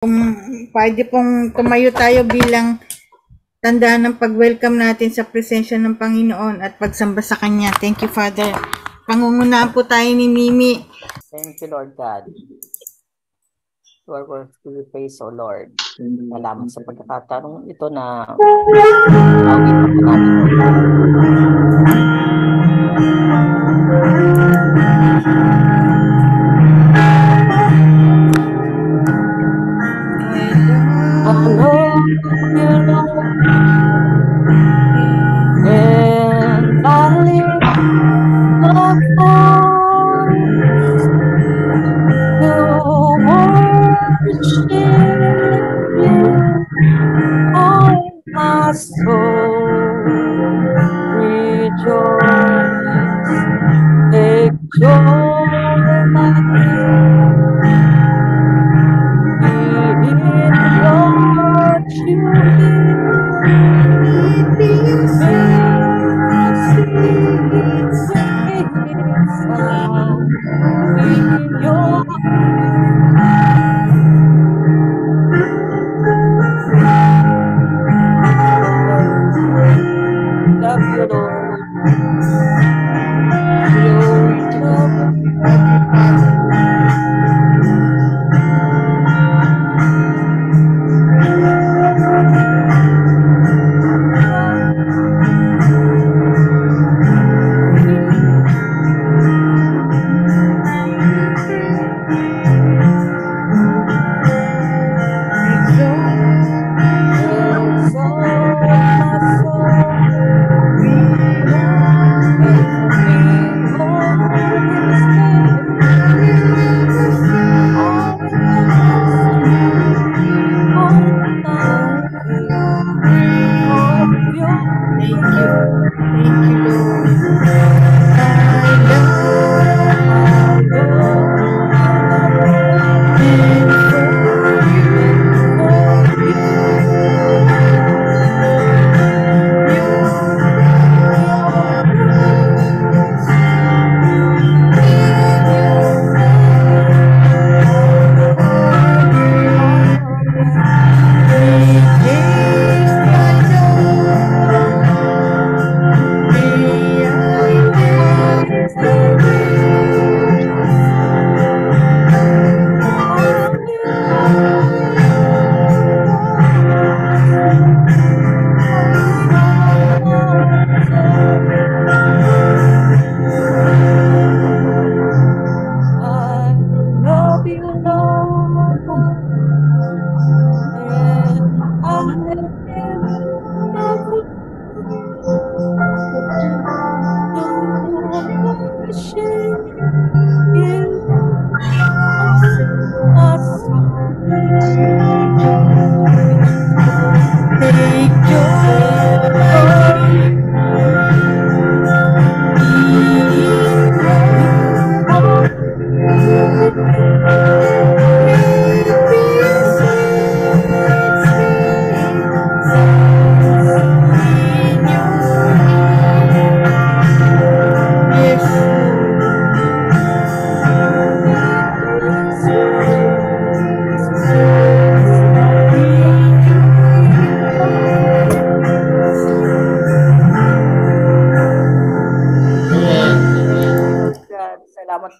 Pwede pong tumayo tayo bilang tandaan ng pag-welcome natin sa presensya ng Panginoon at pagsamba sa Kanya. Thank you, Father. Pangungunahan po tayo ni Mimi. Thank you, Lord God. Lord, we praise, O Lord. Salamat sa pagkakatanong ito na awit na po natin, Lord God. And I lift my voice to worship you, oh my soul, rejoice, take joy, my King, in what you love you, Lord.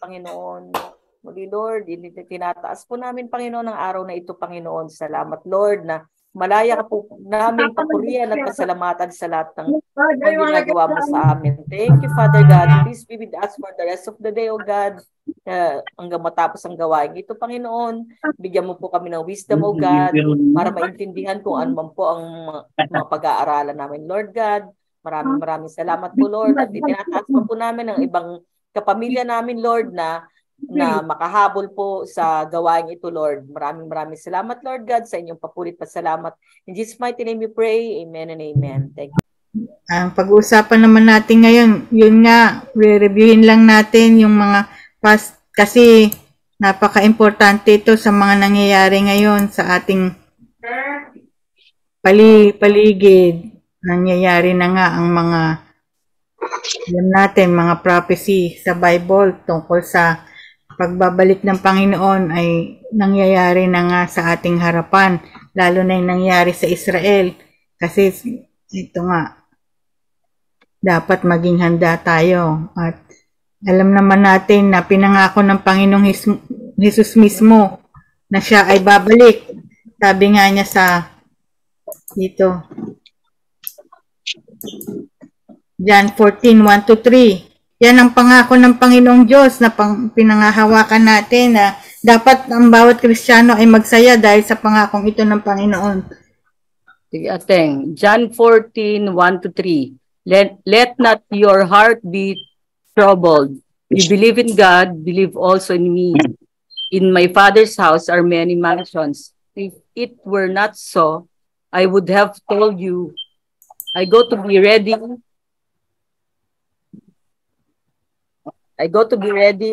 Panginoon. Muli, Lord, tinataas po namin, Panginoon, ang araw na ito, Panginoon. Salamat, Lord, na malaya ka po namin papurihan at pasalamatan sa lahat ng ginagawa mo sa amin. Thank you, Father God. Please be with us for the rest of the day, O God, hanggang matapos ang gawain ito, Panginoon. Bigyan mo po kami ng wisdom, O God, para maintindihan kung ano man po ang mga pag-aaralan namin, Lord God. Maraming salamat po, Lord. At itinataas pa po namin ang ibang kapamilya namin, Lord, na makahabol po sa gawain ito, Lord. Maraming salamat, Lord God, sa inyong papurit pasalamat. In Jesus' mighty name we pray. Amen and amen. Thank you. Ang pag-uusapan naman natin ngayon, yun nga, re-reviewin lang natin yung mga past, kasi napaka-importante ito sa mga nangyayari ngayon sa ating paligid. Nangyayari na nga ang mga alam natin, mga prophecy sa Bible tungkol sa pagbabalik ng Panginoon ay nangyayari na nga sa ating harapan, lalo na yung nangyari sa Israel. Kasi ito nga, dapat maging handa tayo. At alam naman natin na pinangako ng Panginoong Jesus mismo na siya ay babalik. Sabi nga niya sa dito, John 14:1-3. Yan ang pangako ng Panginoong Diyos na pinangahawakan natin na dapat ang bawat Kristiyano ay magsaya dahil sa pangakong ito ng Panginoon. Sige, Ateng. John 14:1-3. Let not your heart be troubled. You believe in God, believe also in me. In my Father's house are many mansions. If it were not so, I would have told you, I go to be ready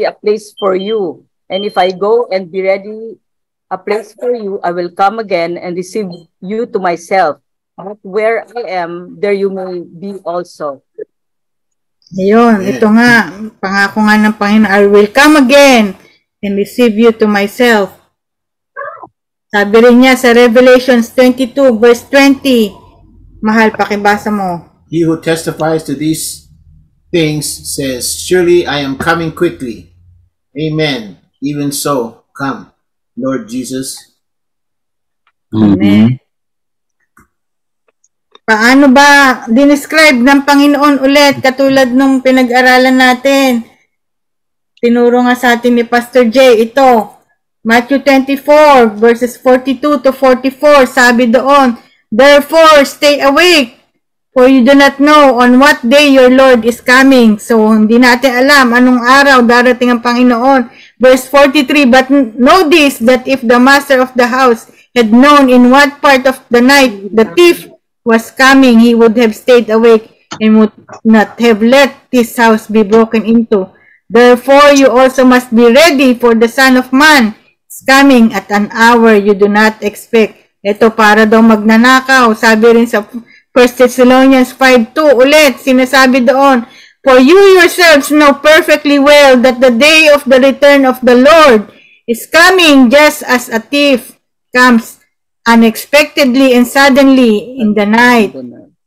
a place for you. And if I go and be ready a place for you, I will come again and receive you to myself. But where I am, there you may be also. Ayun, ito nga, pangako nga ng Panginoon, I will come again and receive you to myself. Sabi rin niya sa Revelations 22:20, mahal, pakibasa mo. He who testifies to these things says, surely I am coming quickly. Amen. Even so, come, Lord Jesus. Amen. Paano ba dinescribe ng Panginoon ulit katulad nung pinag-aralan natin? Tinuro nga sa atin ni Pastor J. Ito, Matthew 24:42-44, sabi doon, therefore, stay awake, for you do not know on what day your Lord is coming. So, hindi natin alam anong araw darating ang Panginoon. Verse 43, but know this, that if the master of the house had known in what part of the night the thief was coming, he would have stayed awake and would not have let this house be broken into. Therefore, you also must be ready, for the Son of Man is coming at an hour you do not expect. Ito para daw magnanakaw. Sabi rin sa 1 Thessalonians 5:2 ulit, sinasabi doon, for you yourselves know perfectly well that the day of the return of the Lord is coming just as a thief comes unexpectedly and suddenly in the night.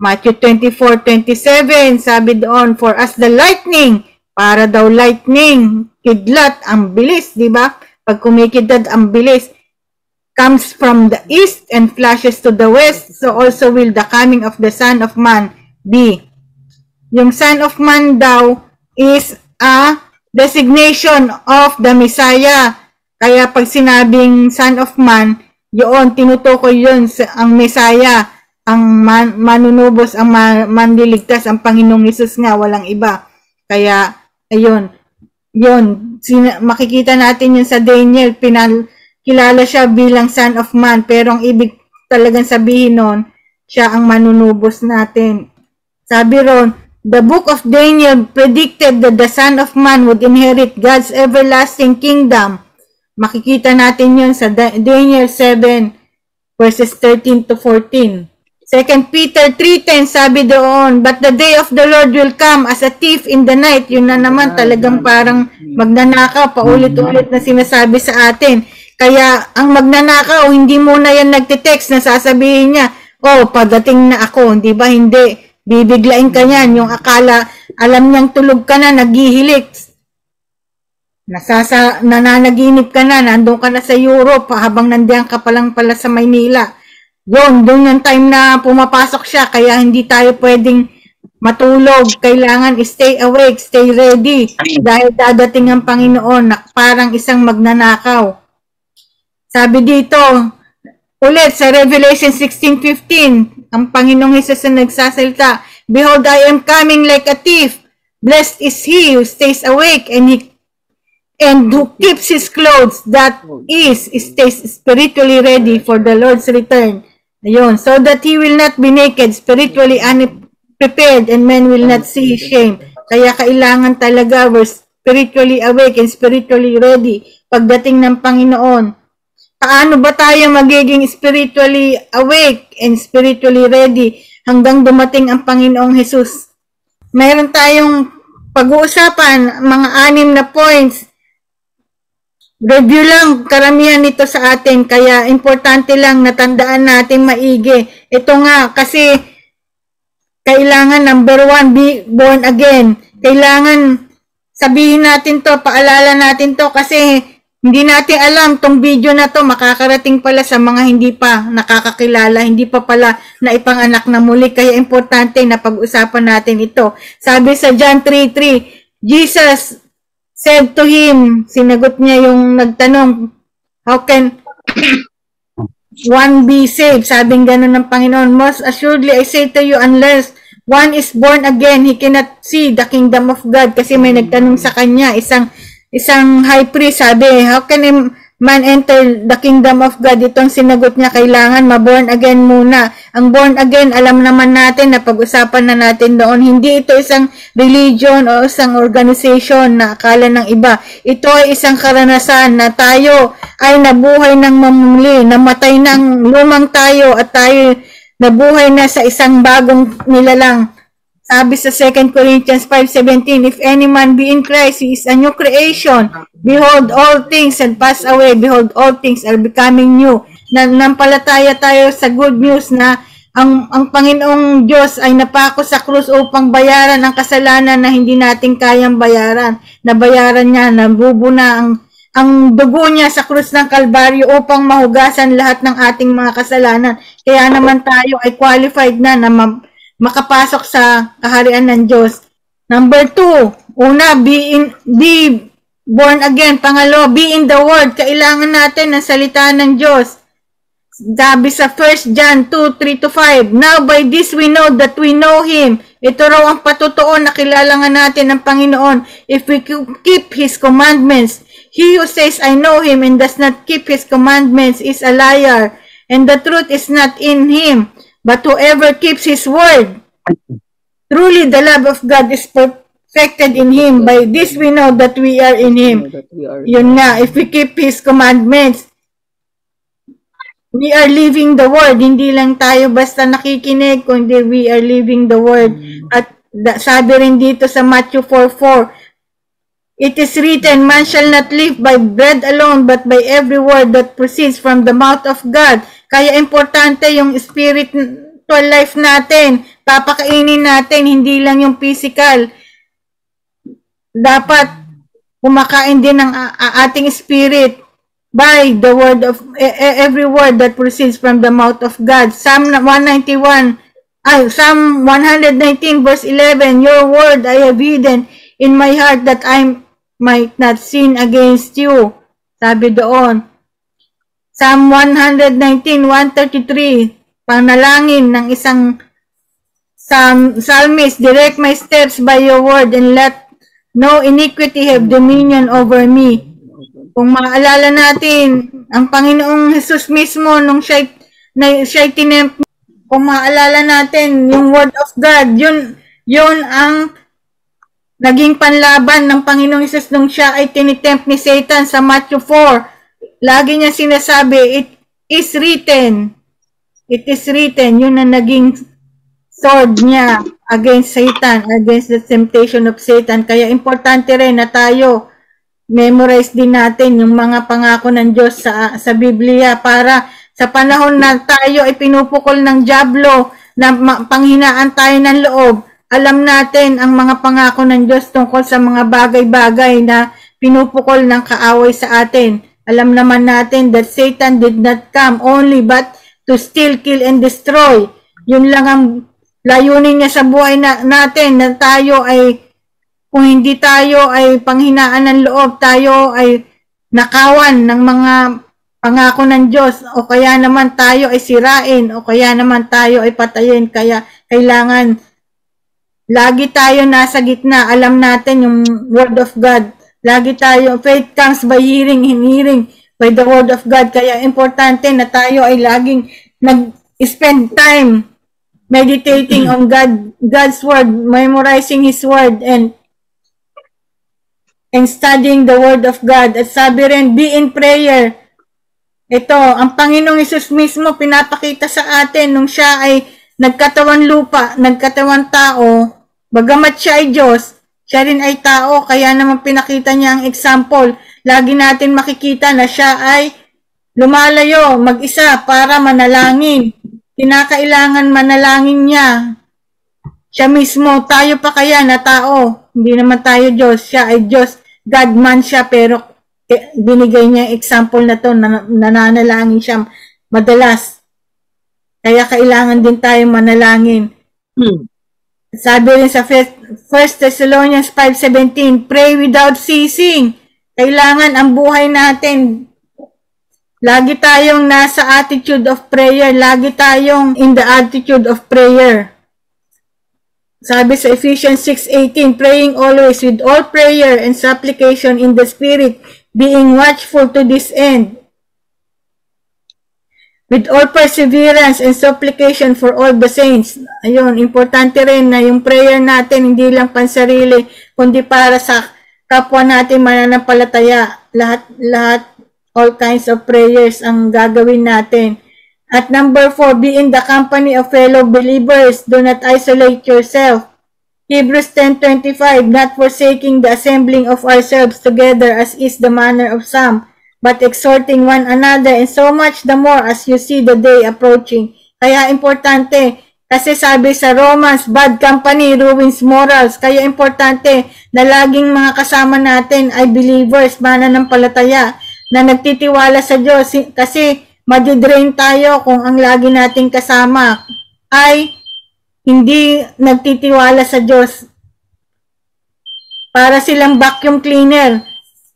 Matthew 24:27, sabi doon, for as the lightning, para daw lightning, kidlat, ang bilis, di ba? Pag kumikidlat, ang bilis, comes from the east and flashes to the west, so also will the coming of the Son of Man be. Yung Son of Man daw is a designation of the Messiah. Kaya pag sinabing Son of Man, yun, tinutukoy yun ang Messiah, ang manunubos, ang manliligtas, ang Panginoong Hesus nga, walang iba. Kaya, ayun, yun, makikita natin yun sa Daniel, kilala siya bilang Son of Man, pero ang ibig talagang sabihin nun, siya ang manunubos natin. Sabi ron, the book of Daniel predicted that the Son of Man would inherit God's everlasting kingdom. Makikita natin yun sa Daniel 7, verses 13-14. 2 Peter 3:10, sabi doon, but the day of the Lord will come as a thief in the night. Yun na naman, talagang parang magnanakaw, paulit-ulit na sinasabi sa atin. Kaya ang magnanakaw, hindi muna yan nagtitext na sasabihin niya, oh, pagdating na ako, di ba? Hindi. Bibiglain ka niyan. Yung akala, alam niyang tulog ka na, naghihilik. Nananaginip ka na, nandun ka na sa Europe, habang nandiyan ka palang pala sa Maynila. Doon yung time na pumapasok siya, kaya hindi tayo pwedeng matulog. Kailangan stay awake, stay ready. Dahil dadating ang Panginoon na parang isang magnanakaw. Sabi dito, ulit sa Revelation 16:15, ang Panginoong Hesus na nagsasalita, behold, I am coming like a thief. Blessed is he who stays awake and who keeps his clothes, that is, stays spiritually ready for the Lord's return. Ayun, so that he will not be naked, spiritually unprepared, and men will not see his shame. Kaya kailangan talaga we're spiritually awake and spiritually ready pagdating ng Panginoon. Paano ba tayo magiging spiritually awake and spiritually ready hanggang dumating ang Panginoong Hesus? Mayroon tayong pag-uusapan, mga 6 na points. review lang karamihan nito sa atin, kaya importante lang natandaan natin maigi. Ito nga, kasi kailangan number 1, be born again. Kailangan sabihin natin to, paalala natin to, kasi hindi natin alam tong video na to makakarating pala sa mga hindi pa nakakakilala, hindi pa pala na ipanganak na muli, kaya importante na pag-usapan natin ito. Sabi sa John 3:3, Jesus said to him, sinagot niya yung nagtanong, how can one be saved? Sabing ganun ng Panginoon, most assuredly I say to you, unless one is born again, he cannot see the kingdom of God. Kasi may nagtanong sa kanya, isang high priest, sabi, how can a man enter the kingdom of God? Itong sinagot niya, kailangan ma-born again muna. Ang born again, alam naman natin na pag-usapan na natin doon, hindi ito isang religion o isang organization na akala ng iba. Ito ay isang karanasan na tayo ay nabuhay ng mamuli, namatay ng lumang tayo at tayo nabuhay na sa isang bagong nilalang. Sabi sa 2 Corinthians 5:17, if any man be in Christ, he is a new creation. Behold, all things had passed away. Behold, all things are becoming new. Nampalataya tayo sa good news na ang Panginoong Diyos ay napako sa krus upang bayaran ang kasalanan na hindi natin kayang bayaran. Nabayaran niya, nabubo na ang dugo niya sa krus ng Kalbaryo upang mahugasan lahat ng ating mga kasalanan. Kaya naman tayo ay qualified na makapasok sa kaharian ng Diyos. Number 2, una, be born again. Pangalawa, be in the Word. Kailangan natin ng salita ng Diyos. Sabi sa 1 John 2:3-5, now by this we know that we know Him. Ito raw ang patotoo na kilala nga natin ng Panginoon if we keep His commandments. He who says, I know Him and does not keep His commandments is a liar, and the truth is not in him. But whoever keeps His word, truly the love of God is perfected in Him. By this we know that we are in Him. Yun nga, if we keep His commandments, we are living the word. Hindi lang tayo basta nakikinig, kundi we are living the word. At sabi rin dito sa Matthew 4:4, it is written, man shall not live by bread alone, but by every word that proceeds from the mouth of God. Kaya importante yung spiritual life natin. Papakainin natin, hindi lang yung physical. Dapat kumakain din ng ating spirit by the word of every word that proceeds from the mouth of God. Psalm 119 verse 11, your word I have hidden in my heart that I might not sin against you. Sabi doon. Psalm 119:133, panalangin ng isang psalmist, direct my steps by your word and let no iniquity have dominion over me. Kung maalala natin, ang Panginoong Jesus mismo, nung siya'y tinempt, kung maalala natin, yung word of God, yun ang naging panlaban ng Panginoong Jesus nung siya ay tinitempt ni Satan sa Matthew 4. Lagi niya sinasabi, it is written. It is written. Yun ang naging sword niya against Satan, against the temptation of Satan. Kaya importante rin na tayo memorize din natin yung mga pangako ng Diyos sa Biblia para sa panahon na tayo ay pinupukol ng dyablo, na panghinaan tayo ng loob, alam natin ang mga pangako ng Diyos tungkol sa mga bagay-bagay na pinupukol ng kaaway sa atin. Alam naman natin that Satan did not come only but to steal, kill, and destroy. Yun lang ang layunin niya sa buhay natin, na tayo ay, kung hindi tayo ay panghinaan ng loob, tayo ay nakawan ng mga pangako ng Diyos, o kaya naman tayo ay sirain, o kaya naman tayo ay patayin. Kaya kailangan lagi tayo nasa gitna. Alam natin yung Word of God. Lagi tayo, faith comes by hearing and hearing by the Word of God. Kaya importante na tayo ay laging nag-spend time meditating on God's Word, memorizing His Word, and studying the Word of God. At sabi rin, be in prayer. Ito, ang Panginoong Hesus mismo pinapakita sa atin nung siya ay nagkatawan lupa, nagkatawan tao, bagamat siya ay Diyos, siya rin ay tao, kaya naman pinakita niya ang example lagi natin makikita na siya ay lumalayo mag-isa para manalangin. Kinakailangan manalangin niya. Siya mismo, tayo pa kaya na tao. Hindi naman tayo Diyos. Siya ay Diyos. God man siya, pero binigay niya yung example na to, nananalangin siya madalas. Kaya kailangan din tayo manalangin. Sabi rin sa 1 Thessalonians 5:17, pray without ceasing. Kailangan ang buhay natin, lagi tayong nasa attitude of prayer. Lagi tayong in the attitude of prayer. Sabi sa Ephesians 6:18, praying always with all prayer and supplication in the Spirit, being watchful to this end, with all perseverance and supplication for all the saints. Ayun, importante rin na yung prayer natin, hindi lang pansarili, kundi para sa kapwa natin mananampalataya. Lahat, all kinds of prayers ang gagawin natin. At number 4, be in the company of fellow believers. Do not isolate yourself. Hebrews 10:25, not forsaking the assembling of ourselves together as is the manner of some, but exhorting one another, and so much the more as you see the day approaching. Kaya importante, kasi sabi sa Romans, bad company ruins morals. Kaya importante na laging mga kasama natin ay believers, mananampalataya, na nagtitiwala sa Diyos. Kasi madidrain tayo kung ang lagi nating kasama ay hindi nagtitiwala sa Diyos. Para silang vacuum cleaner.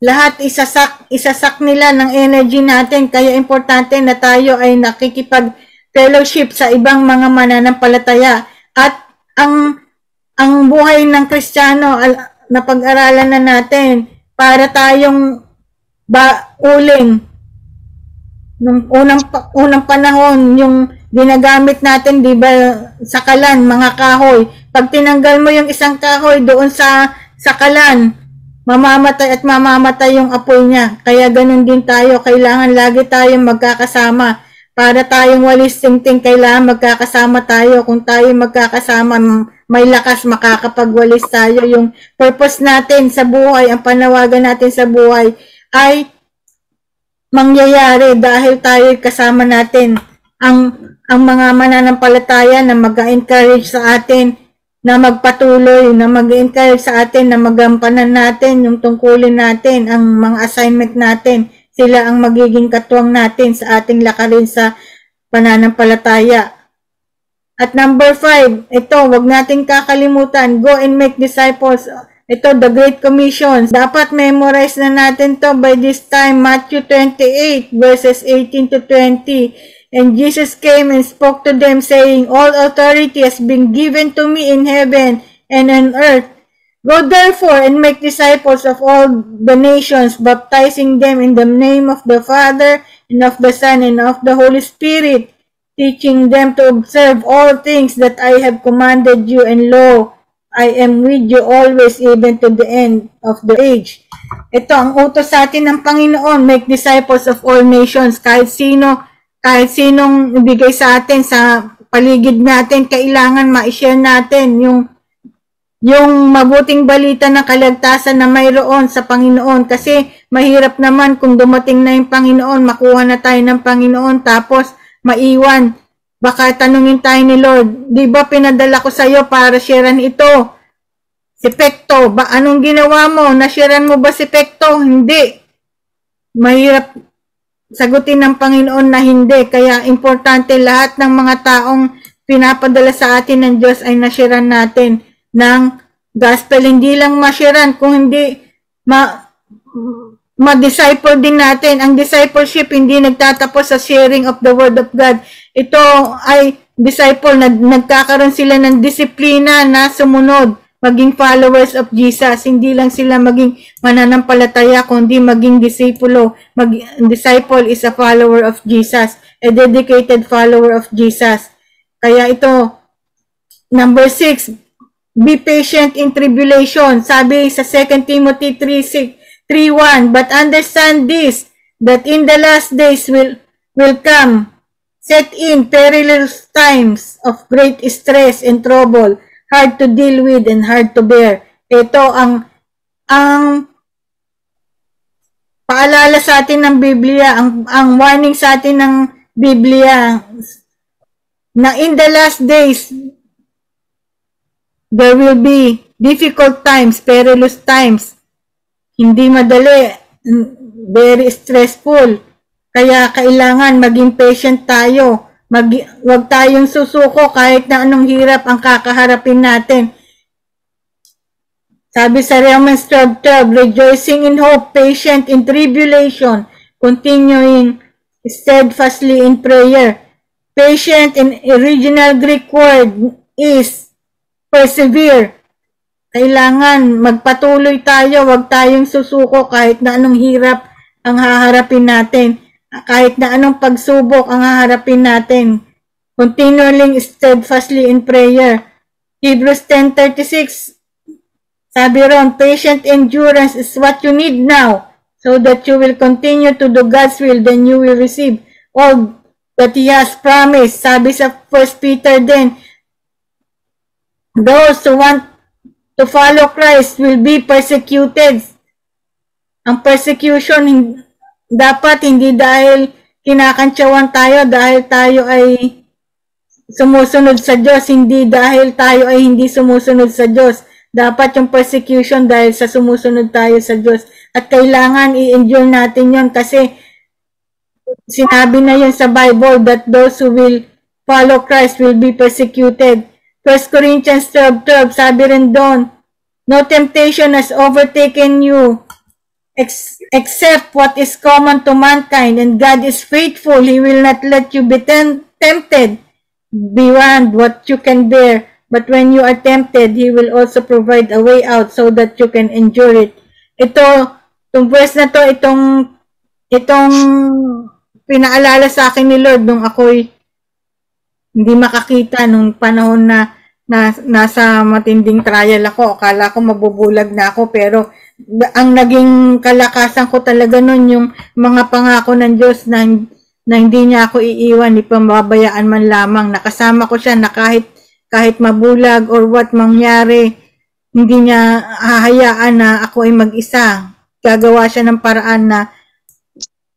Lahat isasak nila ng energy natin. Kaya importante na tayo ay nakikipag-fellowship sa ibang mga mananampalataya. At ang buhay ng Kristiyano na pag-aralan na natin para tayong uling. Nung unang panahon, yung ginagamit natin, di ba, sakalan, mga kahoy. Pag tinanggal mo yung isang kahoy doon sa sakalan, mamamatay at mamamatay yung apoy niya. Kaya ganun din tayo. Kailangan lagi tayong magkakasama. Para tayong walis tingting, kailangan magkakasama tayo. Kung tayo magkakasama, may lakas, makakapagwalis tayo. Yung purpose natin sa buhay, ang panawagan natin sa buhay, ay mangyayari dahil tayo kasama natin ang mga mananampalataya na mag-encourage sa atin na magpatuloy, na mag-encourage sa atin na magampanan natin yung tungkulin natin, ang mga assignment natin. Sila ang magiging katuwang natin sa ating lakarin sa pananampalataya. At number 5, ito, wag nating kakalimutan, go and make disciples. Ito, the Great Commission. Dapat memorize na natin to by this time. Matthew 28, verses 18 to 20. And Jesus came and spoke to them, saying, all authority has been given to me in heaven and on earth. Go therefore and make disciples of all the nations, baptizing them in the name of the Father, and of the Son, and of the Holy Spirit, teaching them to observe all things that I have commanded you, and lo, I am with you always, even to the end of the age. Ito ang utos sa atin ng Panginoon, make disciples of all nations. Kahit sinong ibigay sa atin sa paligid natin, kailangan ma-share natin yung mabuting balita ng kaligtasan na mayroon sa Panginoon. Kasi mahirap naman kung dumating na yung Panginoon, makuha na tayo ng Panginoon, tapos maiwan. Baka tanungin tayo ni Lord, di ba pinadala ko sa iyo para sharean ito? Si Pekto, ba anong ginawa mo? Na-sharean mo ba si Pekto? Hindi. Mahirap sagutin ng Panginoon na hindi. Kaya importante lahat ng mga taong pinapadala sa atin ng Diyos ay na-sharean natin ng gospel. Hindi lang ma-sharean, kung hindi ma-disciple din natin. Ang discipleship hindi nagtatapos sa sharing of the Word of God. Ito ay disciple na nagkakaroon sila ng disiplina na sumunod, maging followers of Jesus. Hindi lang sila maging mananampalataya, kundi maging disipulo. Disciple is a follower of Jesus, a dedicated follower of Jesus. Kaya ito, number 6, be patient in tribulation. Sabi sa 2 Timothy 3:1, but understand this, that in the last days will come, set in perilous times of great stress and trouble, hard to deal with and hard to bear. Ito ang paalala sa atin ng Biblia, ang warning sa atin ng Biblia, na in the last days, there will be difficult times, perilous times. Hindi madali, very stressful. Kaya kailangan maging patient tayo. Huwag tayong susuko kahit na anong hirap ang kakaharapin natin. Sabi sa Romans 12:12, rejoicing in hope, patient in tribulation, continuing steadfastly in prayer. Patient in original Greek word is persevere. Kailangan magpatuloy tayo, huwag tayong susuko kahit na anong hirap ang haharapin natin. Kahit na anong pagsubok ang haharapin natin. Continuing steadfastly in prayer. Hebrews 10:36, sabi ron, patient endurance is what you need now, so that you will continue to do God's will, then you will receive all that He has promised. Sabi sa 1 Peter din, those who want to follow Christ will be persecuted. Ang persecution, dapat hindi dahil kinakantsawan tayo, dahil tayo ay sumusunod sa Diyos, hindi dahil tayo ay hindi sumusunod sa Diyos. Dapat yung persecution dahil sa sumusunod tayo sa Diyos. At kailangan i-endure natin yon kasi sinabi na yun sa Bible that those who will follow Christ will be persecuted. 1 Corinthians 12:12, sabi rin doon, no temptation has overtaken you except what is common to mankind, and God is faithful. He will not let you be tempted beyond what you can bear. But when you are tempted, He will also provide a way out so that you can endure it. Itong verse na to, itong pinaalala sa akin ni Lord nung ako'y hindi makakita nung panahon na nasa matinding trial ako. Akala ko mabubulag na ako, pero ang naging kalakasan ko talaga nun yung mga pangako ng Diyos na hindi niya ako iiwan, ipababayaan man lamang. Nakasama ko siya na kahit mabulag or what mangyari, hindi niya hahayaan na ako ay mag-isa. Gagawa siya ng paraan na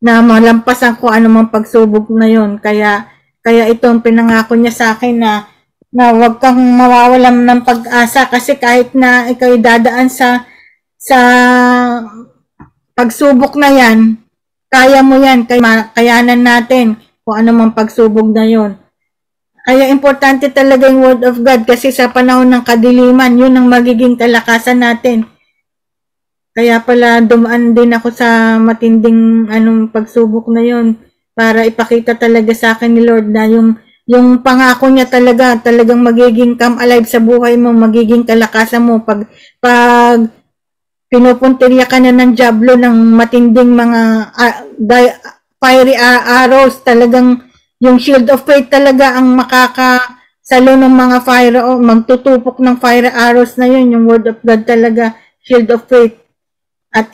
malampasan ko anumang pagsubok na yon. Kaya itong pinangako niya sa akin na huwag kang mawawalan ng pag-asa kasi kahit na ikaw dadaan sa pagsubok na yan, kaya mo yan, kayanan natin kung anumang pagsubok na yon. Kaya importante talaga yung Word of God kasi sa panahon ng kadiliman, yun ang magiging kalakasan natin. Kaya pala dumaan din ako sa matinding pagsubok na yun para ipakita talaga sa akin ni Lord na yung pangako niya talagang magiging come alive sa buhay mo, magiging kalakasan mo pag pinupuntirya ka na ng diablo ng matinding mga fiery arrows, talagang yung shield of faith talaga ang makakasalo ng mga fire, magtutupok ng fire arrows na yun, yung Word of God talaga, shield of faith.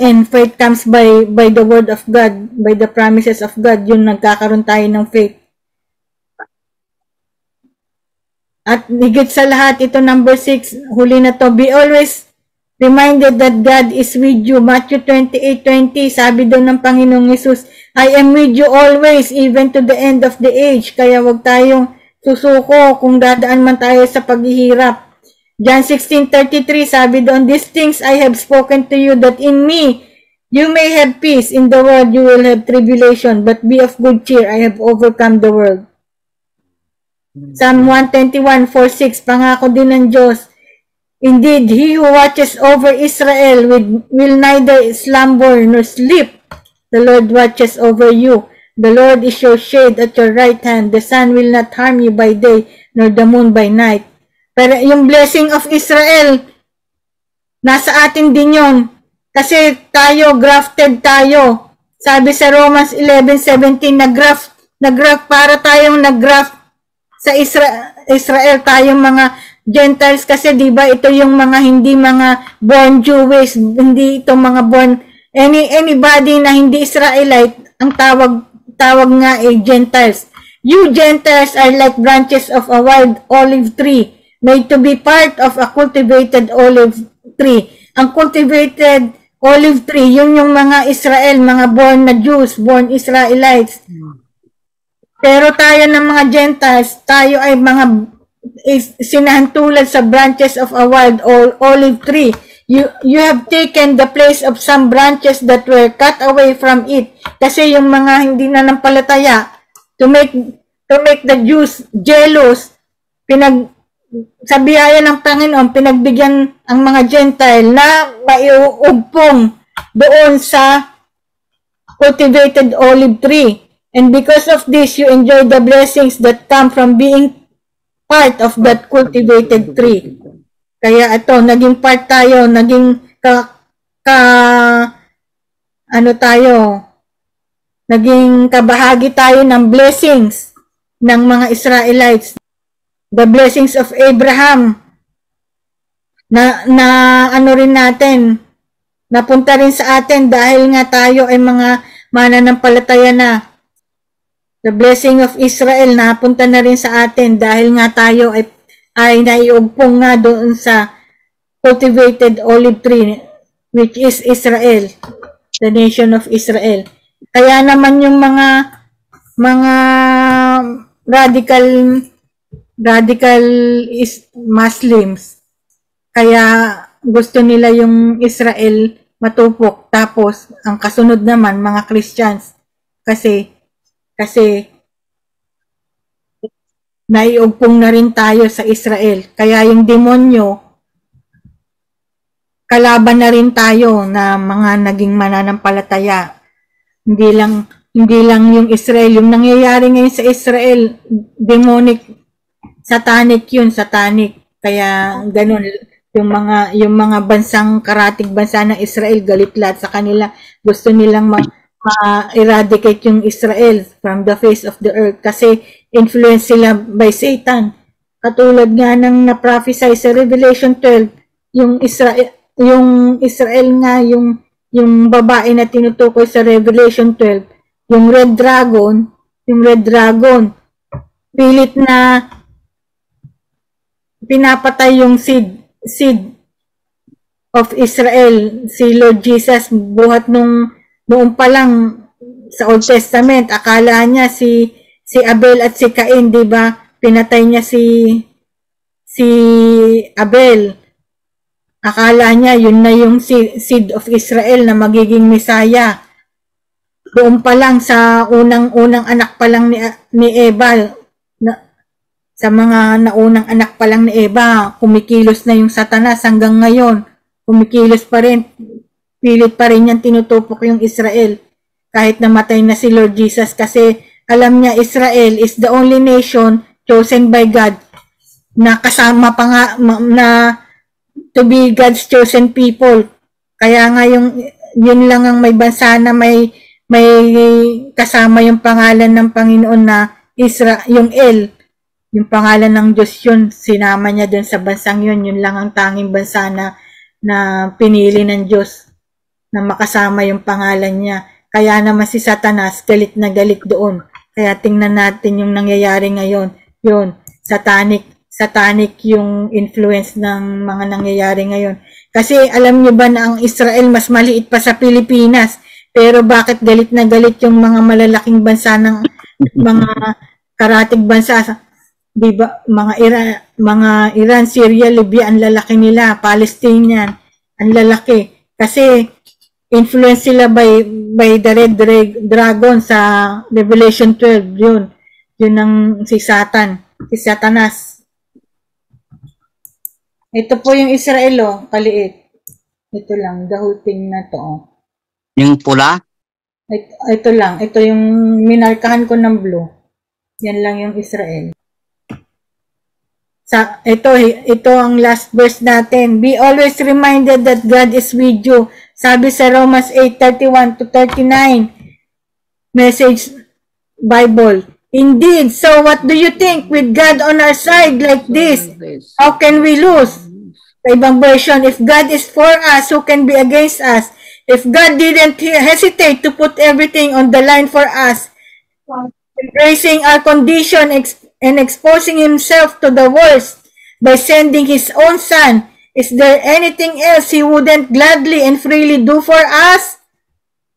And faith comes by the Word of God, by the promises of God, yun nagkakaroon tayo ng faith. At higit sa lahat, ito number 6, huli na to, be always reminded that God is with you. Matthew 28:20, sabi doon ng Panginoong Hesus, I am with you always, even to the end of the age. Kaya wag tayong susuko kung dadaan man tayo sa paghihirap. John 16:33, sabi doon, these things I have spoken to you, that in me you may have peace. In the world you will have tribulation, but be of good cheer. I have overcome the world. Psalm 121:4-6, pangako din ng Diyos, indeed, He who watches over Israel will neither slumber nor sleep. The Lord watches over you. The Lord is your shade at your right hand. The sun will not harm you by day, nor the moon by night. Pero yung blessing of Israel, nasa atin din yun. Kasi tayo, grafted tayo. Sabi sa Romans 11:17, nag-graft para tayong nag-graft sa Israel, tayong mga Gentiles. Kasi diba ito yung mga hindi mga born Jewish, hindi ito mga born anybody na hindi Israelite, ang tawag nga ay Gentiles. You Gentiles are like branches of a wild olive tree, made to be part of a cultivated olive tree. Ang cultivated olive tree, yun yung mga Israel, mga born na Jews, born Israelites. Pero tayo ng mga Gentiles, tayo ay mga sinahantulad sa branches of a wild olive tree. You have taken the place of some branches that were cut away from it. Kasi yung mga hindi nanampalataya, to make the Jews jealous, sa biyaya ng Panginoon, pinagbigyan ang mga Gentile na maiugpong doon sa cultivated olive tree. And because of this, you enjoy the blessings that come from being part of that cultivated tree. Kaya ito, naging part tayo, naging naging kabahagi tayo ng blessings ng mga Israelites. The blessings of Abraham na rin natin, napunta rin sa atin dahil nga tayo ay mga mananampalataya na. The blessing of Israel napunta na rin sa atin dahil nga tayo ay naiugpong nga doon sa cultivated olive tree, which is Israel, the nation of Israel. Kaya naman yung mga radical Muslims, kaya gusto nila yung Israel matupok, tapos ang kasunod naman mga Christians, kasi naiugpong na rin tayo sa Israel. Kaya yung demonyo, kalaban na rin tayo na mga naging mananampalataya. Hindi lang yung Israel, yung nangyayari ngayon sa Israel, demonic, satanic yun, satanic. Kaya ganun, yung mga bansang karatig bansa ng Israel, galit lahat sa kanila. Gusto nilang ma-eradicate yung Israel from the face of the earth kasi influence sila by Satan. Katulad nga ng na-prophesy sa Revelation 12, yung Israel nga, yung babae na tinutukoy sa Revelation 12, yung red dragon, pilit na pinapatay yung seed of Israel, si Lord Jesus, buhat noon pa lang sa Old Testament, akala niya si Abel at si Cain, di ba? Pinatay niya si Abel. Akala niya yun na yung seed of Israel na magiging Messiah. Doon pa lang sa unang anak pa lang ni Eva, sa mga naunang anak pa lang ni Eva, kumikilos na yung Satanas hanggang ngayon. Kumikilos pa rin. Pilit pa rin yan tinutupok yung Israel kahit namatay na si Lord Jesus kasi alam niya Israel is the only nation chosen by God na kasama pa nga na to be God's chosen people. Kaya nga yun lang ang may bansa na may kasama yung pangalan ng Panginoon na yung yung pangalan ng Diyos yun, sinama niya dun sa bansang yun lang ang tanging bansa na pinili ng Diyos na makasama yung pangalan niya. Kaya naman si Satanas, galit na galit doon. Kaya tingnan natin yung nangyayari ngayon. Yun, satanic yung influence ng mga nangyayari ngayon. Kasi alam niyo ba na ang Israel mas maliit pa sa Pilipinas? Pero bakit galit na galit yung mga malalaking bansa ng mga karatig bansa? Diba, mga Iran, Syria, Libya, ang lalaki nila, Palestinian, ang lalaki. Kasi influence sila by the red dragon sa Revelation 12. Yun ang si Satanas. Ito po yung Israel, kaliit. Ito lang, the whole thing na to. Yung pula? Ito lang, ito yung minarkahan ko ng blue. Yan lang yung Israel. Ito ang last verse natin. Be always reminded that God is with you. Sabi sa Romans 8:31-39, Message Bible. Indeed, so what do you think? With God on our side like this, how can we lose? Sa ibang version, if God is for us, who can be against us? If God didn't hesitate to put everything on the line for us, embracing our condition and exposing himself to the worst by sending his own son, Is there anything else He wouldn't gladly and freely do for us?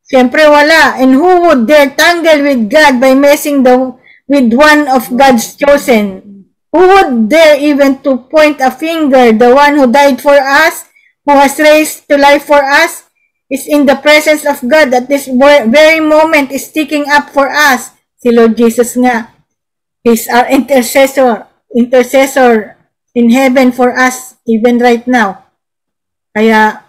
Siyempre wala. And who would dare tangle with God by messing with one of God's chosen? Who would dare even to point a finger? The one who died for us, who has raised to life for us, is in the presence of God at this very moment is sticking up for us. Si Lord Jesus nga. He's our intercessor in heaven for us even right now. Kaya,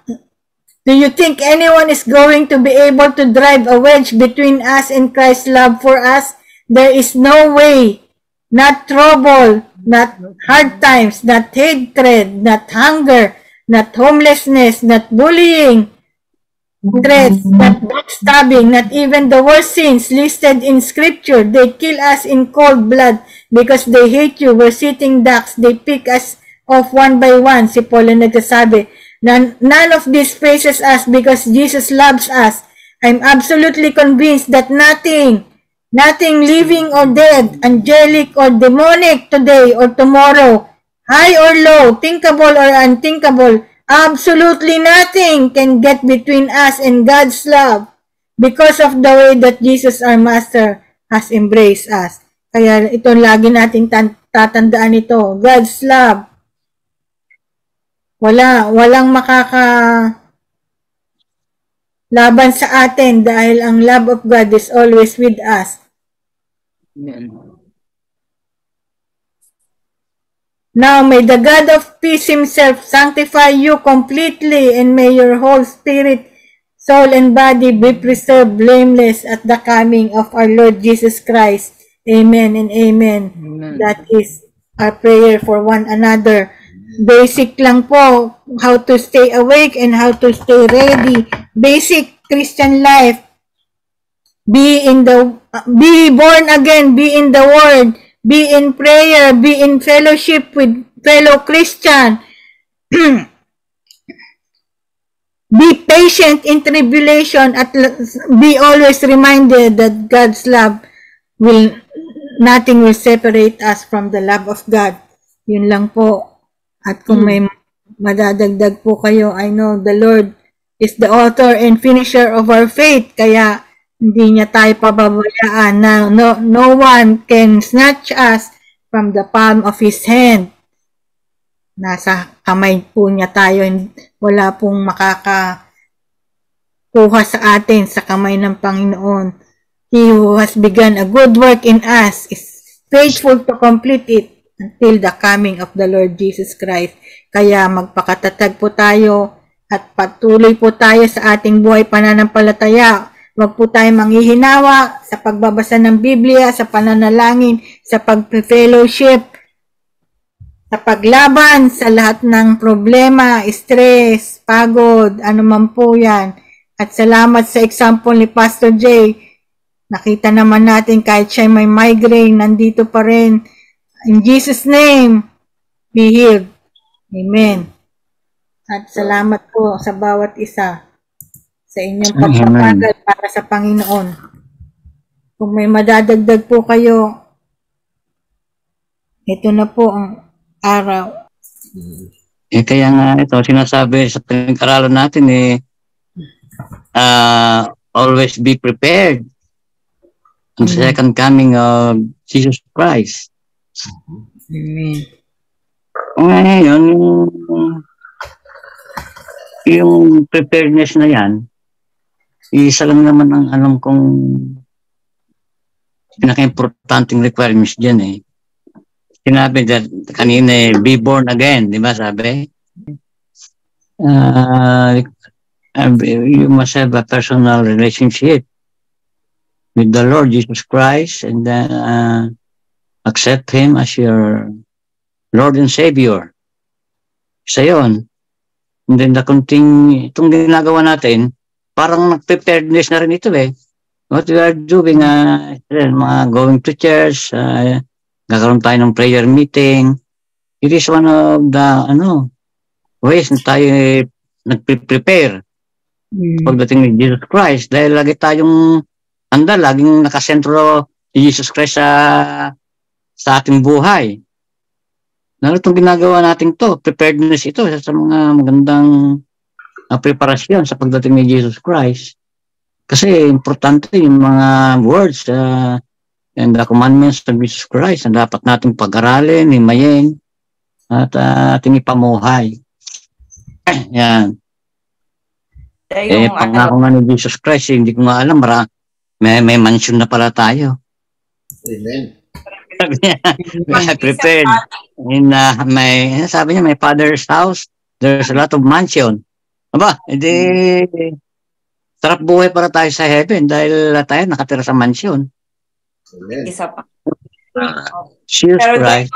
do you think anyone is going to be able to drive a wedge between us and Christ's love for us? There is no way. Not trouble, not hard times, not hatred, not hunger, not homelessness, not bullying, threats, not backstabbing, not even the worst sins listed in Scripture. They kill us in cold blood because they hate you. We're sitting ducks. They pick us off one by one. Si Paul ang nagsasabi. None of this faces us because Jesus loves us. I'm absolutely convinced that nothing living or dead, angelic or demonic today or tomorrow, high or low, thinkable or unthinkable, absolutely nothing can get between us and God's love because of the way that Jesus our Master has embraced us. Kaya ito lagi natin tatandaan ito. God's love. Walang laban sa atin dahil ang love of God is always with us. Amen. Now may the God of peace himself sanctify you completely, and may your whole spirit, soul, and body be preserved blameless at the coming of our Lord Jesus Christ. Amen and amen. Amen. That is our prayer for one another. Basic lang po how to stay awake and how to stay ready. Basic Christian life. Be born again, be in the Word, be in prayer, be in fellowship with fellow Christian. Be patient in tribulation, at be always reminded that God's love nothing will separate us from the love of God. Yun lang po. At kung may madadagdag po kayo, I know the Lord is the author and finisher of our faith. Kaya hindi niya tayo pababayaan na no one can snatch us from the palm of His hand. Nasa kamay po niya tayo. Wala pong makakakuha sa atin sa kamay ng Panginoon. He who has begun a good work in us is faithful to complete it until the coming of the Lord Jesus Christ. Kaya magpakatatag po tayo at patuloy po tayo sa ating buhay pananampalataya. Huwag po tayo manghihinawa sa pagbabasa ng Biblia, sa pananalangin, sa pag-fellowship, sa paglaban sa lahat ng problema, stress, pagod, anuman po yan. At salamat sa example ni Pastor Jay. Nakita naman natin kahit siya may migraine, nandito pa rin. In Jesus' name, be healed. Amen. At salamat po sa bawat isa sa inyong pagpapagal para sa Panginoon. Kung may madadagdag po kayo, ito na po ang araw. Kaya nga ito, sinasabi sa pinag-aralan natin always be prepared ang second coming of Jesus Christ. Amen. Ngayon, yung preparedness na yan, isa lang naman ang alam kong pinaka-importanting requirements dyan Sinabi that kanina be born again, di ba sabi? You must have a personal relationship with the Lord Jesus Christ and then accept Him as your Lord and Savior. Isa yun. And then itong ginagawa natin, parang nag-preparedness na rin ito What we are doing, mga going to church, gagawin tayo ng prayer meeting. It is one of the ways na tayo nag-prepare pagdating ni Jesus Christ. Dahil lagi tayong laging nakasentro si Jesus Christ sa ating buhay. Lalo itong ginagawa natin to, preparedness ito sa mga magandang preparasyon sa pagdating ni Jesus Christ. Kasi importante yung mga words and the commandments of Jesus Christ na dapat nating pag-aralin, himayin, at ating ipamuhay. Yan. Pangako nga ni Jesus Christ, hindi ko nga alam, may mansion na pala tayo. Amen. Prepared. Sabi niya, my father's house, there's a lot of mansion. Aba, hindi, sarap buhay para tayo sa heaven dahil tayo nakatira sa mansion. Amen. Isa pa. Jesus Christ,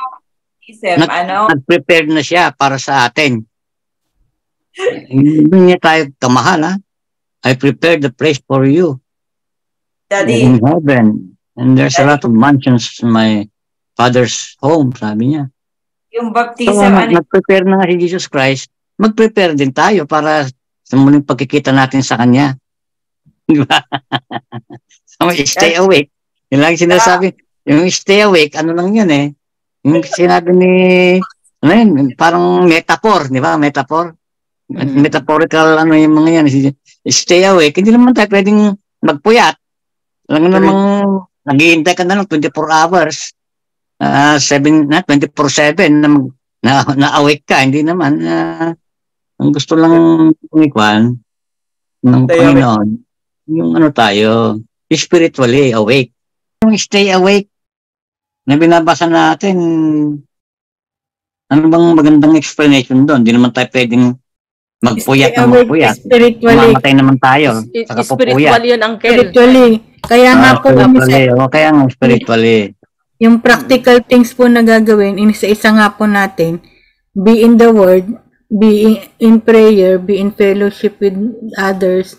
nag-prepared na siya para sa atin. Hindi niya tayo kamahal, ha? I prepared the place for you. Daddy. In heaven. And there's a lot of mansions in my Father's home, sabi niya. Yung baptism, nag-prepare na si Jesus Christ, mag-prepare din tayo para sa muling pagkikita natin sa Kanya. Di ba? So, stay awake. Yung lang sinasabi, yung stay awake, ano lang yan eh. Yung sinabi ni, ano yun, parang metaphor, di ba? Metaphor. Metaphorical, ano yung mga yan. Stay awake, hindi naman tayo pwedeng magpuyat. Lang namang, naghihintay ka na lang 24 hours. 24/7 na awake ka, hindi naman ang gusto lang umikwan ng Panginoon yung ano tayo spiritually awake, yung stay awake na binabasa natin. Ano bang magandang explanation doon? Hindi naman tayo pwedeng magpuyat ng magpuyat, mamatay naman tayo sa kapupuyat. Spiritual yun, Uncle. Spiritually. Kaya nga po kaya nga spiritually. Yung practical things po na gagawin, isa nga po natin, be in the Word, be in prayer, be in fellowship with others,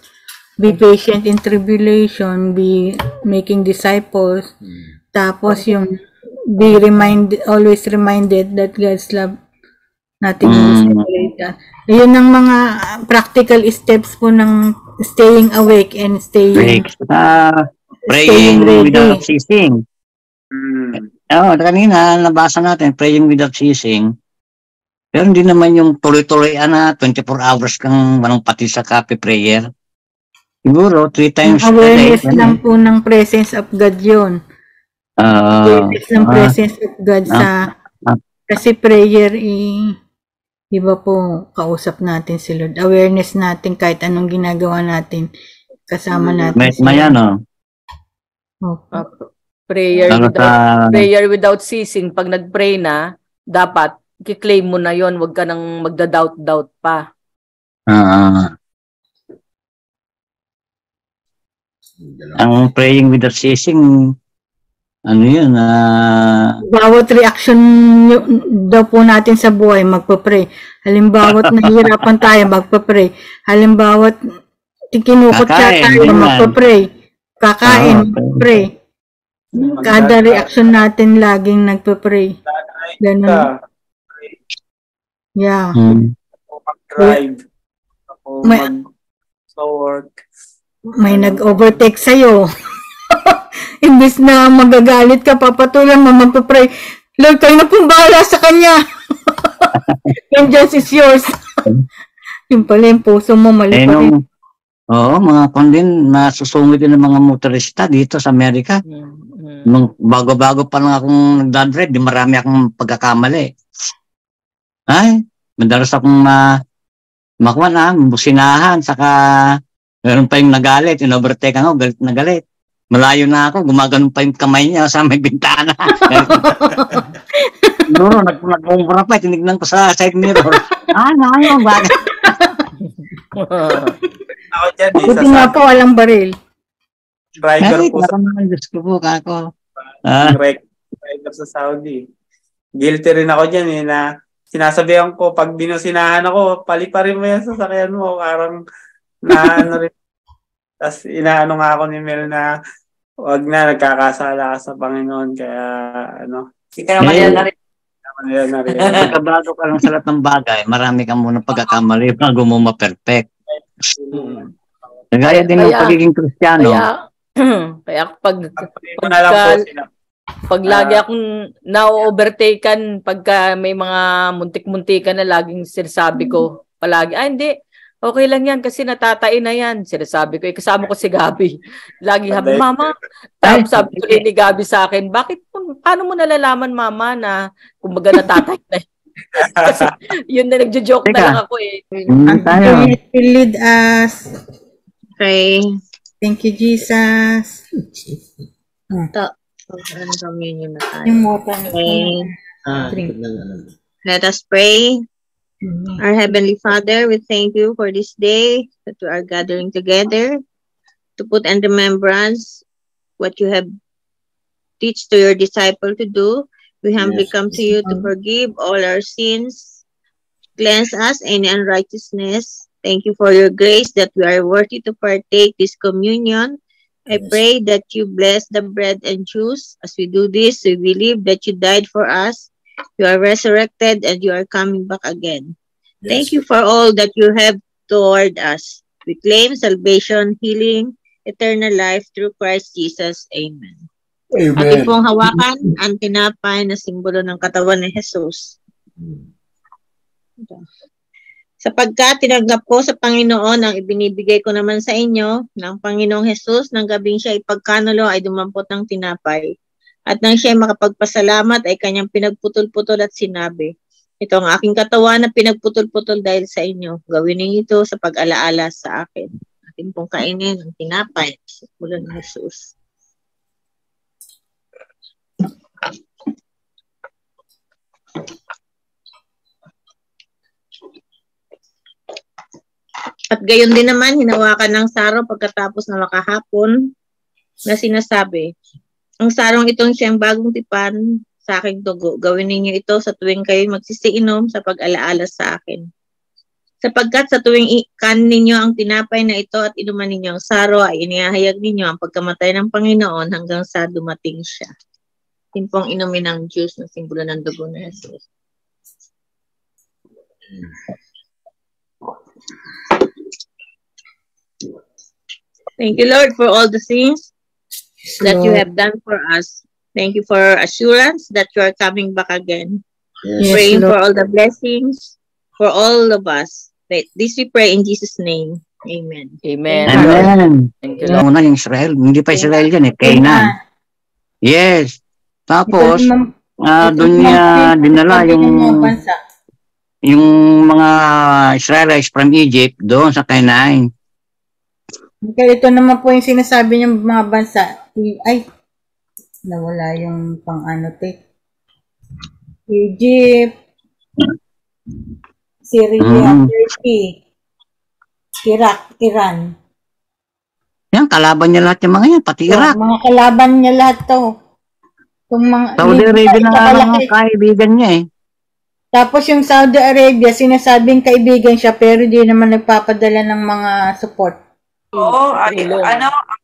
be patient in tribulation, be making disciples, tapos yung be always reminded that God's love natin separate us. Ayun ang mga practical steps po ng staying awake and staying praying without ceasing. Kanina nabasa natin praying without ceasing. Pero hindi naman yung tuloy-tuloy 24 hours kang walang pati sa kape prayer. Siguro 3 times a day. Awareness lang po ng presence of God yun. Awareness ng presence of God kasi prayer iba po kausap natin si Lord. Awareness natin kahit anong ginagawa natin kasama natin. Prayer without ceasing. Pag nag-pray na, dapat i-claim mo na yon, wag ka nang magda-doubt pa. Ang praying without ceasing, ano yun? Bawat reaction daw po natin sa buhay, magpa-pray. Halimbawa't nahihirapan tayo, magpa-pray. Halimbawa't kinukot siya tayo, magpa-pray. Kakain, magpa-pray. Kada reaction natin laging nagpe-pray. Ganun. Yeah. Mag-drive. Mag-work. May nag-overtake sa'yo. Imbis na magagalit ka, papatulan mo, magpe-pray. Lord, kayo na pong bahala sa kanya. Vengeance is yours. Yung pala yung puso mo, mali pa rin. Oo, mga kondin, nasusungit din ng mga motorista dito sa Amerika. Nung bago-bago pa lang akong nagdadrive, di marami akong pagkakamali. Ay, madalas akong makuha na, businahan, saka meron pa yung nagalit, in-overtake ako, galit na galit. Malayo na ako, gumagano pa yung kamay niya sa may bintana. Siguro, nagmumura pa, tinignan ko sa side mirror. Nakayong bagay. Ako dyan, buti nga po, walang baril. Driver po sa Diyos ko po, kako. Driver sa Saudi. Guilty rin ako dyan na sinasabihan ko, pag binusinahan ako, paliparin mo yan sa sakyan mo. Parang rin. Tapos inaano nga ako ni Mel na wag na, nagkakasala ka sa Panginoon. Kaya Hindi ka naman yan na rin. Pagkabago ka lang sa lahat ng bagay, marami kang muna pagkakamali bago mo ma-perfect. Gaya din ng pagiging Kristiyano. Kaya pag Pag lagi akong na-overtaken, pagka may mga muntik-muntikan na laging sinasabi ko, palagi, hindi, okay lang yan kasi natatain na yan. Sinasabi ko, kasama ko si Gabi. Lagi sabi, Mama, tapos sabi ko ni Gabi sa akin, paano mo nalalaman, Mama, na kumbaga natatay na yan? Kasi yun na nagjo-joke na lang ako eh. Tayo. Lead us. Pray. Thank you, Jesus. Communion na tayo. Yung water. Okay. Let us pray. Our Heavenly Father, we thank you for this day that we are gathering together to put in remembrance what you have teach to your disciple to do. We humbly come to you to forgive all our sins, cleanse us any unrighteousness. Thank you for your grace that we are worthy to partake this communion. I pray that you bless the bread and juice. As we do this, we believe that you died for us, you are resurrected, and you are coming back again. Thank you for all that you have toward us. We claim salvation, healing, eternal life through Christ Jesus. Amen. Atin pong hawakan ang tinapay na simbolo ng katawan ni Jesus. Sapagkat tinanggap ko sa Panginoon ang ibinibigay ko naman sa inyo ng Panginoong Jesus nang gabing siya ipagkanulo ay dumampot ng tinapay. At nang siya makapagpasalamat ay kanyang pinagputol-putol at sinabi, ito ang aking katawan na pinagputol-putol dahil sa inyo. Gawin ninyo ito sa pag-alaala sa akin. Atin pong kainin ang tinapay sa simbolo ng Jesus. At gayon din naman, hinawakan ng sarong pagkatapos na makahapon na sinasabi, ang sarong itong siyang bagong tipan sa aking dugo. Gawin ninyo ito sa tuwing kayo magsisiinom sa pag-alaala sa akin. Sapagkat sa tuwing kanin ninyo ang tinapay na ito at inuman ninyo ang saro, ay inihahayag ninyo ang pagkamatay ng Panginoon hanggang sa dumating siya. Yun pong inumin ng juice na simbolo ng dugo na Jesus. Thank you, Lord, for all the things that you have done for us. Thank you for assurance that you are coming back again. Yes. Praying for all the blessings for all of us. This we pray in Jesus' name. Amen. Amen. Amen. Thank you, Yung Lord. una yung Israel. Hindi pa Israel yan eh. Canaan. Yes. Tapos, doon niya dinala yung mga Israelites from Egypt doon sa Canaan. Okay, ito naman po yung sinasabi niyang mga bansa. Ay, nawala yung pang-ano, Egypt, Syria, Turkey, Iraq, Iran. Yan, kalaban niya lahat yung mga yan, pati Iraq. Mga kalaban niya lahat to. Saudi Arabia na mga kaibigan niya eh. Tapos yung Saudi Arabia, sinasabing kaibigan siya pero di naman nagpapadala ng mga support. Oo, ang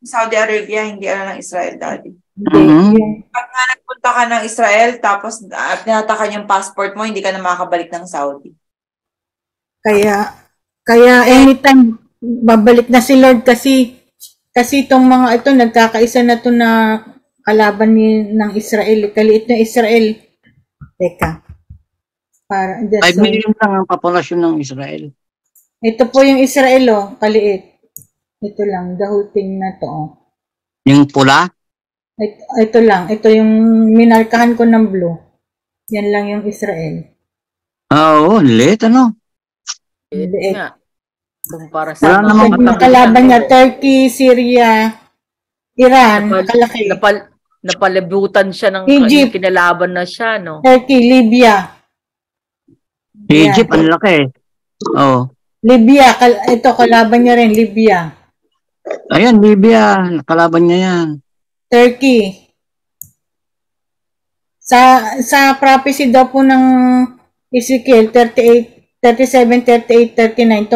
Saudi Arabia, hindi ng Israel dati. Pag nga nagpunta ka ng Israel, tapos tinatakan yung passport mo, hindi ka na makakabalik ng Saudi. Kaya anytime, babalik na si Lord kasi itong mga ito, nagkakaisa na to na kalaban ng Israel. Kaliit na Israel. Teka. 5 million lang ang populasyon ng Israel. Ito po yung Israel, kaliit. Ito lang, the whole thing na to. Yung pula? Ito lang, ito yung minarkahan ko ng blue. Yan lang yung Israel. Oo, liit ano? Liit. Kumpara sa mga kalaban niya, Turkey, Syria, Iran, kalaki. Napalibutan siya ng kinalaban na siya, no? Turkey, Libya. Egypt, ang laki. Oh. Libya, ito kalaban niya rin, Libya. Ayan, Libya, kalaban niya yan. Turkey. Sa prophecy daw po ng Ezekiel 37, 38, 39,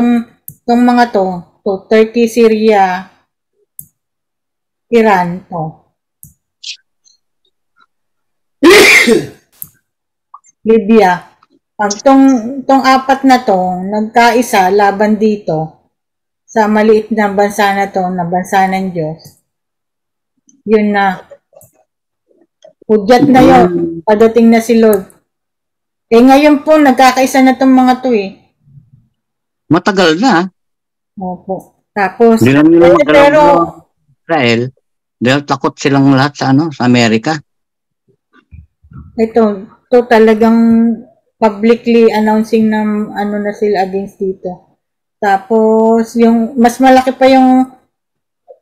tong mga to, Turkey, Syria, Iran, to. Libya. Pag tong apat na to, nagkaisa laban dito, sa maliit na bansa na to, na bansa ng Diyos, yun na, Hudyat na yun. Padating na si Lord. Eh ngayon po, nagkakaisa na tong mga to eh. Matagal na. Opo. Tapos, Hindi naman nila magalaw pero, ng Israel dahil takot silang lahat sa sa Amerika. ito talagang publicly announcing na na sila against dito. Tapos, yung mas malaki pa yung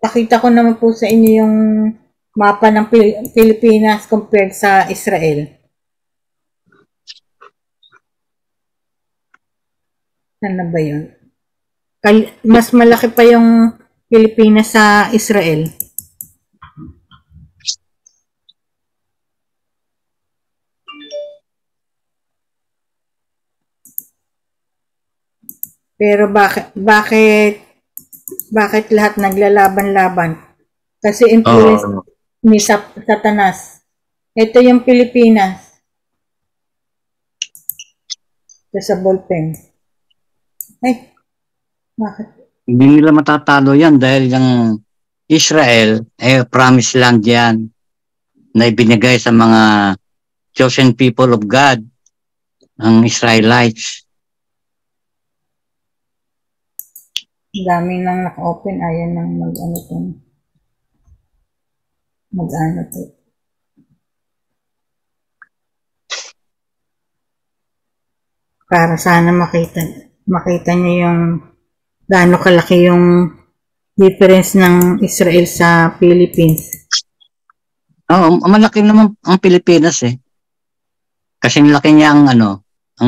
pakita ko naman po sa inyo yung mapa ng Pilipinas compared sa Israel. Ano ba yun? Mas malaki pa yung Pilipinas sa Israel. Pero bakit lahat naglalaban-laban? Kasi influence ni Satanas. Ito yung Pilipinas. Ito sa ballpen. Ay, bakit? Hindi nila matatalo yan dahil yung Israel, promised land yan na ibinigay sa mga chosen people of God, ang Israelites. Dami nang naka-open. Ayan nang mag-ano to. Para sana makita niyo yung gaano kalaki yung difference ng Israel sa Philippines. Oo, malaki naman ang Pilipinas eh. Kasi laki niya ang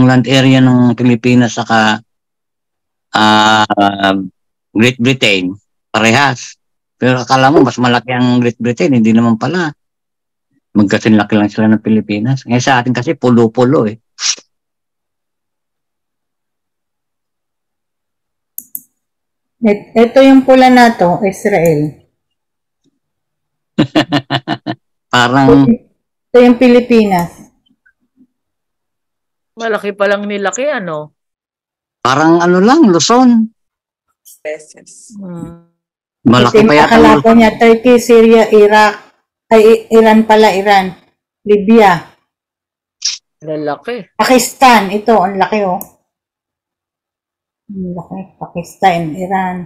land area ng Pilipinas saka Great Britain, parehas. Pero akala mo mas malaki ang Great Britain, hindi naman pala. Magkasinlaki lang sila ng Pilipinas. Ngayon sa atin kasi pulo-pulo eh. Ito yung pula na to, Israel. Parang ito yung Pilipinas. Malaki pa lang nilaki, ano? Parang lang, Luzon. Pesos. Malaki pa yata. Akala ko niya, Turkey, Syria, Iraq, ay Iran pala, Iran, Libya. Lalaki. Pakistan, ito, ang laki oh. Ang laki, Pakistan, Iran,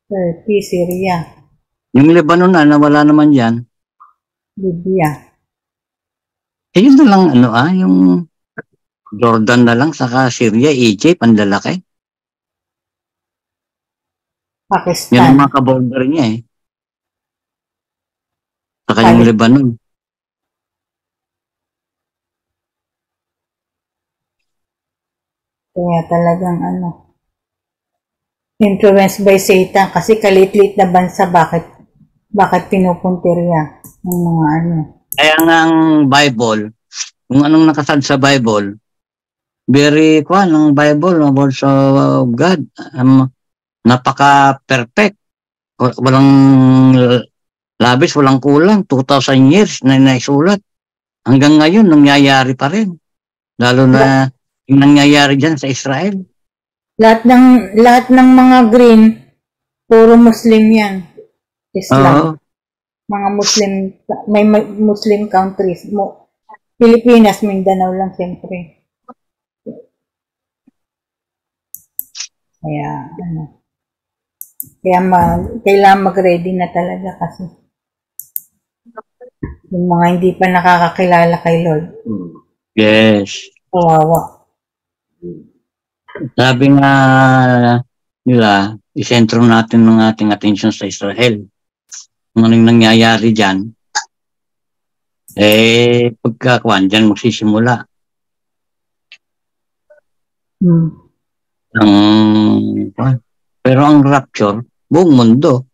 Turkey, Syria. Yung Lebanon na wala naman yan. Libya. Yun na lang, yung Jordan na lang, saka Syria, Egypt, ang lalaki. Pakistan. Yan ang mga kaborder niya eh. Saka yung Lebanon. Kaya talagang influenced by Satan kasi kalit-lit na bansa, bakit pinupuntirya ng mga Kaya nga ang Bible, kung anong nakasad sa Bible, very ang Bible, ang words of God, napaka-perfect. Walang labis, walang kulang. 2,000 years na naisulat. Hanggang ngayon, nangyayari pa rin. Lalo na yung nangyayari dyan sa Israel. Lahat ng mga green, puro Muslim yan. Islam. Mga Muslim, may Muslim countries. Pilipinas, Mindanao lang siyempre. Kaya, kailangan mag-ready na talaga kasi yung mga hindi pa nakakakilala kay Lord. Yes. Kawawa. Sabi nga nila, isentro natin ng ating attention sa Israel. Kung anong nangyayari dyan, pagkakuan dyan magsisimula. Pero ang rapture, buong mundo,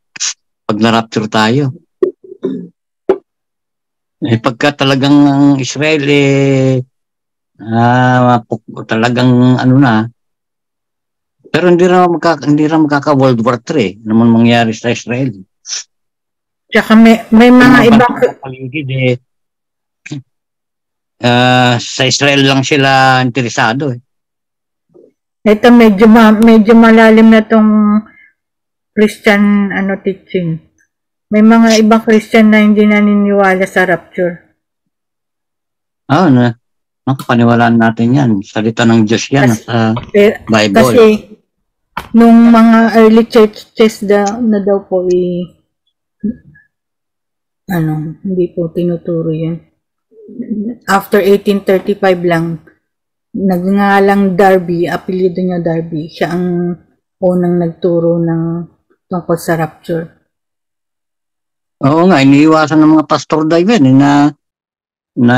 pag na-rapture tayo. Pagka talagang ang Israel talagang na, pero hindi rin magkaka-World War III naman mangyari sa Israel. Tsaka may mga ibang paligid sa Israel lang sila interesado eh. Ito medyo malalim na tong Christian teaching. May mga ibang Christian na hindi naniniwala sa rapture. Paniwalaan natin yan. Salita ng Diyos yan sa Bible. Kasi, nung mga early churches na daw po, hindi po tinuturo yun. After 1835 lang, nagngalang Darby, apelyido niya Darby, siya ang unang nagturo ng tungkol sa rapture. Oo nga, iniiwasan ng mga pastor David na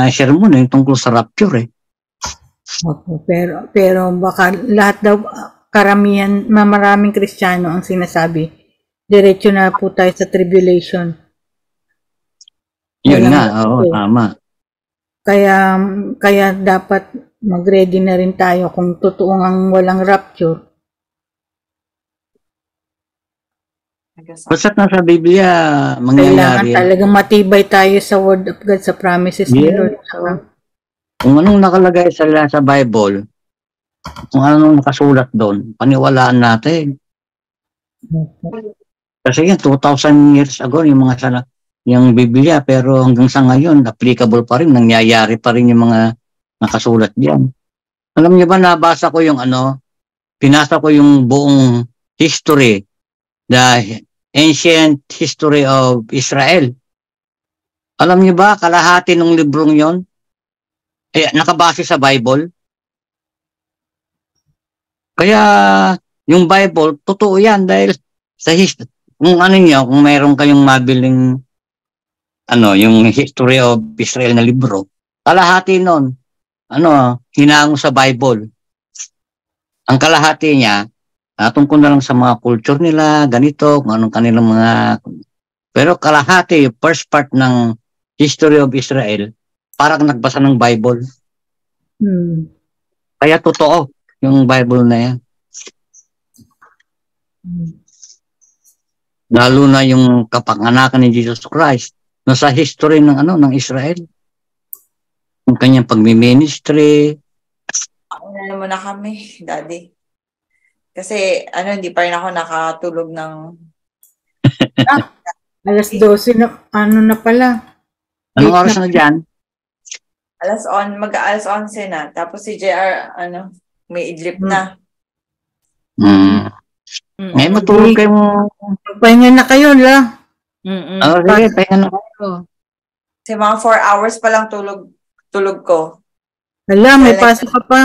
sermon tungkol sa rapture Opo, pero baka lahat daw, karamihan, maraming Kristiyano ang sinasabi, diretso na po tayo sa tribulation. Yun nga, oo, tama. Kaya dapat mag-ready na rin tayo kung totoo ang walang rapture. Basta't nasa Biblia, mangyayari. Kailangan talagang matibay tayo sa Word of God, sa promises ni Lord. Kung anong nakalagay sa Bible, kung anong nakasulat doon, paniwalaan natin. Kasi yan, 2,000 years ago, yung Biblia, pero hanggang sa ngayon, applicable pa rin, nangyayari pa rin yung mga nakasulat diyan. Alam niyo ba, nabasa ko yung pinasa ko yung buong history, the ancient history of Israel. Alam niyo ba, kalahati ng librong yon nakabase sa Bible. Kaya yung Bible, totoo yan dahil sa history. Kung kung mayroon kayong mabiling yung history of Israel na libro, kalahati nun, hinango sa Bible. Ang kalahati niya, tungkol na lang sa mga culture nila, ganito, kung anong kanilang mga... Pero kalahati, first part ng history of Israel, parang nagbasa ng Bible. Kaya totoo yung Bible na yan. Lalo na yung kapanganakan ni Jesus Christ, nasa history ng Israel. Yung kanyang pagmi-ministry. Ano muna kami, Daddy. Kasi hindi pa rin ako nakatulog ng alas 12 na, na pala. Anong oras na dyan? Mag-alas 11 na. Tapos si JR, may idlip na. Ngayon matulog kayo mo. Pahinga na kayo, la. Sige, pahinga na kayo. Kasi mga 4 hours pa lang tulog ko. Hala, may pasok ka pa.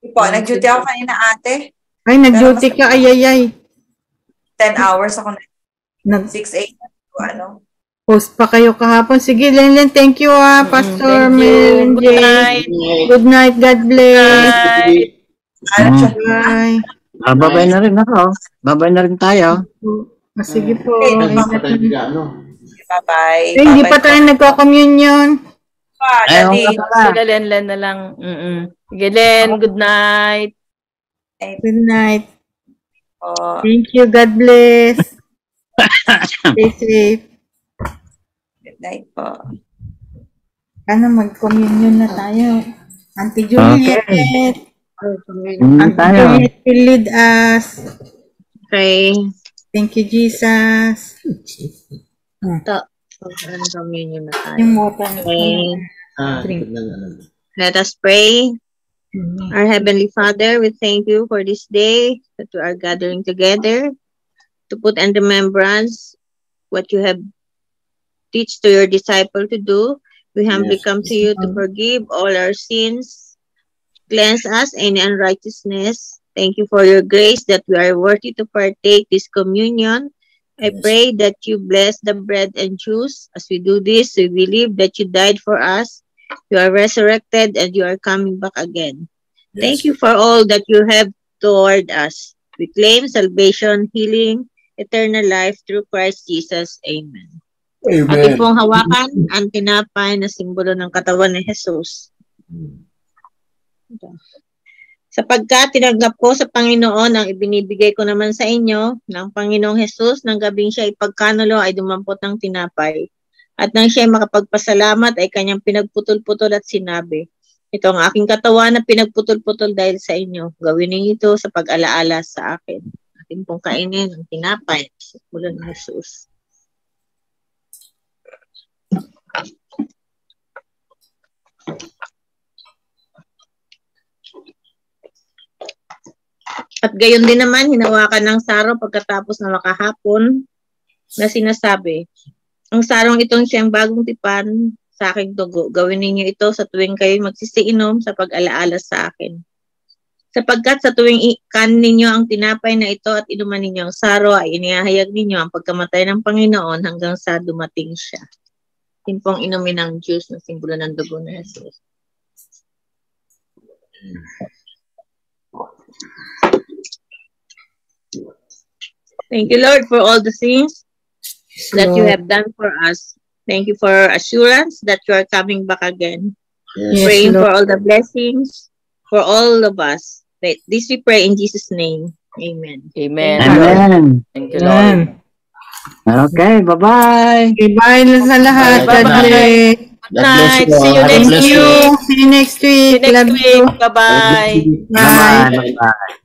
Nag-duty ako kanina, ate. Ay, nag-duty ka, ay. 10 hours ako na. 6 a.m. Post pa kayo kahapon. Sige, Lenlen, thank you, Pastor Mel. Good night. Good night, God bless. Bye. Babay na rin ako. Babay na rin tayo. Sige po. Bye-bye. Hindi pa tayo nagko-communion. Sila Lenlen na lang. Sige, Len, good night. Good night. Thank you. God bless. Stay safe. Good night po. Mag-communion na tayo. Auntie Juliet. Okay. Auntie Juliet will lead us. Pray. Thank you, Jesus. Communion na tayo. Yung water. Let us pray. Our Heavenly Father, we thank you for this day that we are gathering together to put in remembrance what you have teach to your disciple to do. We humbly come to you to forgive all our sins, cleanse us any unrighteousness. Thank you for your grace that we are worthy to partake this communion. I pray that you bless the bread and juice. As we do this, we believe that you died for us, you are resurrected, and you are coming back again. Thank you for all that you have toward us. We claim salvation, healing, eternal life through Christ Jesus. Amen. Atin pong hawakan ang tinapay na simbolo ng katawan ni Jesus. Sapagkat tinanggap ko sa Panginoon ang ibinibigay ko naman sa inyo ng Panginoong Jesus nang gabing siya ipagkanulo ay dumampot ng tinapay. At nang siya makapagpasalamat ay kanyang pinagputol-putol at sinabi, ito ang aking katawan na pinagputol-putol dahil sa inyo. Gawin niyo ito sa pag-alaala sa akin. Atin pong kainin ang tinapay sa simbolo ni Jesus. At gayon din naman, hinawakan ng sarong pagkatapos na makahapon na sinasabi, ang sarong itong siyang bagong tipan sa aking dugo. Gawin ninyo ito sa tuwing kayo magsisiinom sa pag-alaala sa akin. Sapagkat sa tuwing ikan ninyo ang tinapay na ito at inuman ninyo ang saro, ay inihahayag ninyo ang pagkamatay ng Panginoon hanggang sa dumating siya. Timpong inumin ng juice na simbolo ng dugo na Jesus. Thank you, Lord, for all the things that you have done for us. Thank you for assurance that you are coming back again. Yes. Praying for all the blessings for all of us. This we pray in Jesus' name. Amen. Amen. Amen. Thank you, Lord. Okay, bye-bye. Bye-bye sa lahat. Bye-bye. God bless. Good night. you all. See you God next bless week. you. See you next week. See you next Love you. week. Bye-bye. Bye. Bye-bye.